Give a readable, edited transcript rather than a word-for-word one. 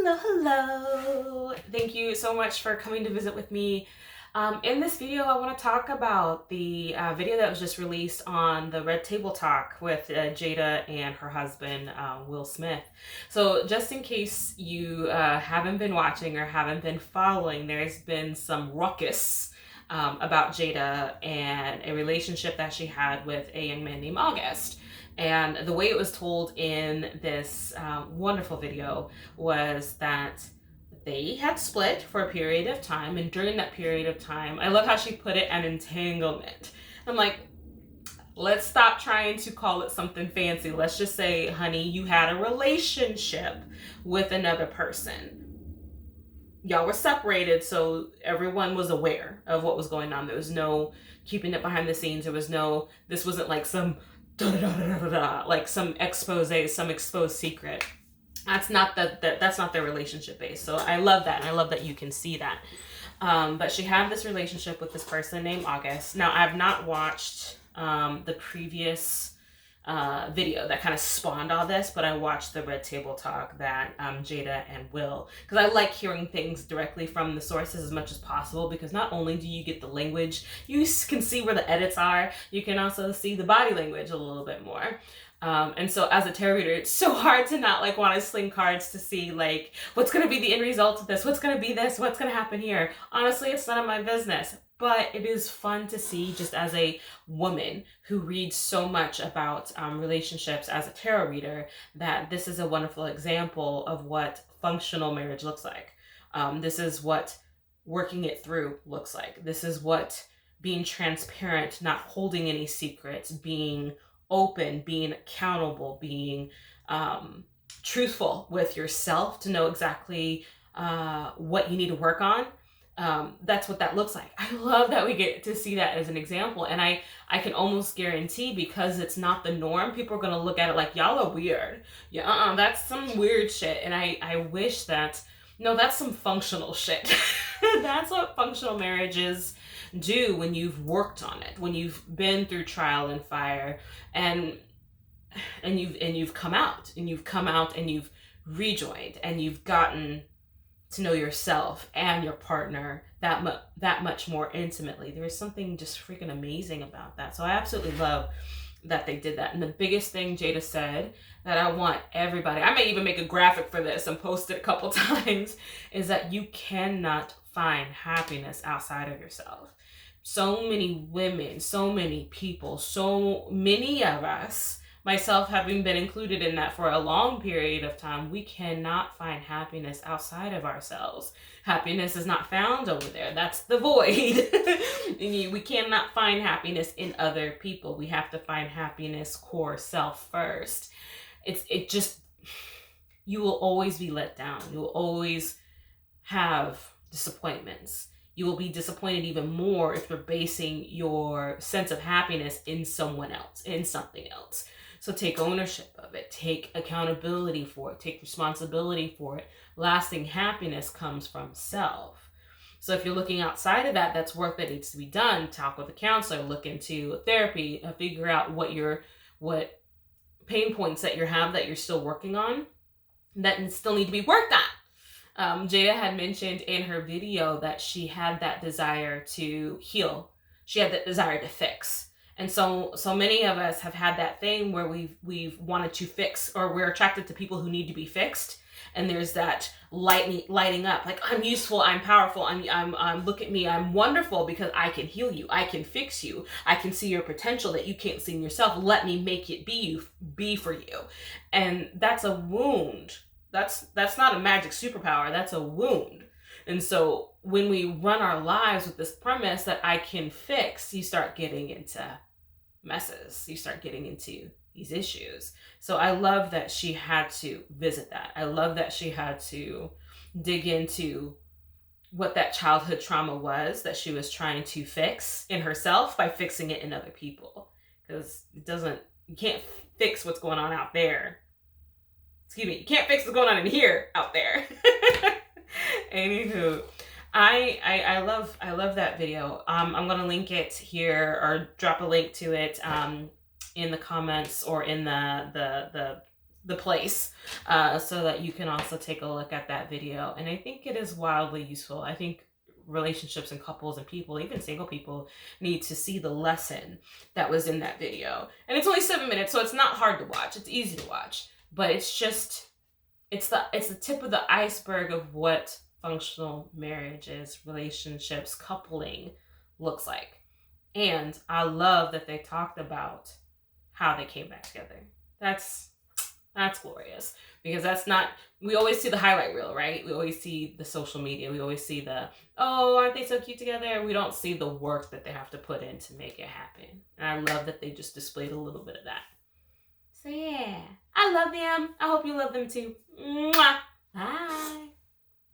Hello. Thank you so much for coming to visit with me. In this video, I want to talk about the video that was just released on the Red Table Talk with Jada and her husband, Will Smith. So just in case you haven't been watching or haven't been following, there's been some ruckus about Jada and a relationship that she had with a young man named August. And the way it was told in this wonderful video was that they had split for a period of time, and during that period of time, I love how she put it, an entanglement. I'm like, let's stop trying to call it something fancy. Let's just say, honey, you had a relationship with another person. Y'all were separated, so everyone was aware of what was going on. There was no keeping it behind the scenes. There was no, this wasn't like some like some expose, some exposed secret. That's not that's not their relationship base. So I love that, and I love that you can see that. But she had this relationship with this person named August. Now, I've not watched the previous video that kind of spawned all this, but I watched the Red Table Talk that Jada and Will, because I like hearing things directly from the sources as much as possible, because not only do you get the language, you can see where the edits are, you can also see the body language a little bit more. And so as a tarot reader, it's so hard to not like want to sling cards to see like what's going to be the end result of this, what's going to be this, what's going to happen here. Honestly, it's none of my business, but it is fun to see, just as a woman who reads so much about relationships as a tarot reader, that this is a wonderful example of what functional marriage looks like. This is what working it through looks like. This is what being transparent, not holding any secrets, being open, being accountable, being truthful with yourself to know exactly what you need to work on. That's what that looks like. I love that we get to see that as an example. And I can almost guarantee, because it's not the norm, people are going to look at it like, y'all are weird. Yeah, that's some weird shit. And I wish that, no, that's some functional shit. That's what functional marriages do when you've worked on it, when you've been through trial and fire, and you've come out and you've rejoined, and you've gotten to know yourself and your partner that much more intimately. There's something just freaking amazing about that. So I absolutely love that they did that. And the biggest thing Jada said that I want everybody, I may even make a graphic for this and post it a couple times, is that you cannot find happiness outside of yourself. So many women, so many people, so many of us, myself having been included in that for a long period of time, we cannot find happiness outside of ourselves. Happiness is not found over there. That's the void. We cannot find happiness in other people. We have to find happiness core self first. You will always be let down. You will always have disappointments. You will be disappointed even more if you're basing your sense of happiness in someone else, in something else. So take ownership of it. Take accountability for it. Take responsibility for it. Lasting happiness comes from self. So if you're looking outside of that, that's work that needs to be done. Talk with a counselor. Look into therapy. Figure out what pain points that you're still working on that still need to be worked on. Jada had mentioned in her video that she had that desire to heal. She had that desire to fix. And so many of us have had that thing where we've wanted to fix, or we're attracted to people who need to be fixed. And there's that lighting up, like, I'm useful, I'm powerful, I'm look at me, I'm wonderful because I can heal you, I can fix you, I can see your potential that you can't see in yourself. Let me make it be for you. And that's a wound. That's not a magic superpower. That's a wound. And so when we run our lives with this premise that I can fix, you start getting into messes. You start getting into these issues. So I love that she had to visit that. I love that she had to dig into what that childhood trauma was that she was trying to fix in herself by fixing it in other people. Because you can't fix what's going on out there. Excuse me, you can't fix what's going on in here out there. Anywho, I love that video. I'm gonna link it here, or drop a link to it in the comments, or in the the place, so that you can also take a look at that video. And I think it is wildly useful. I think relationships and couples and people, even single people, need to see the lesson that was in that video. And it's only 7 minutes, so it's not hard to watch. It's easy to watch, but it's just, it's the tip of the iceberg of what functional marriages, relationships, coupling looks like. And I love that they talked about how they came back together. That's glorious, because that's not, we always see the highlight reel, right? We always see the social media. We always see the, oh, aren't they so cute together? We don't see the work that they have to put in to make it happen. And I love that they just displayed a little bit of that. So yeah, I love them. I hope you love them too. Mwah. Bye.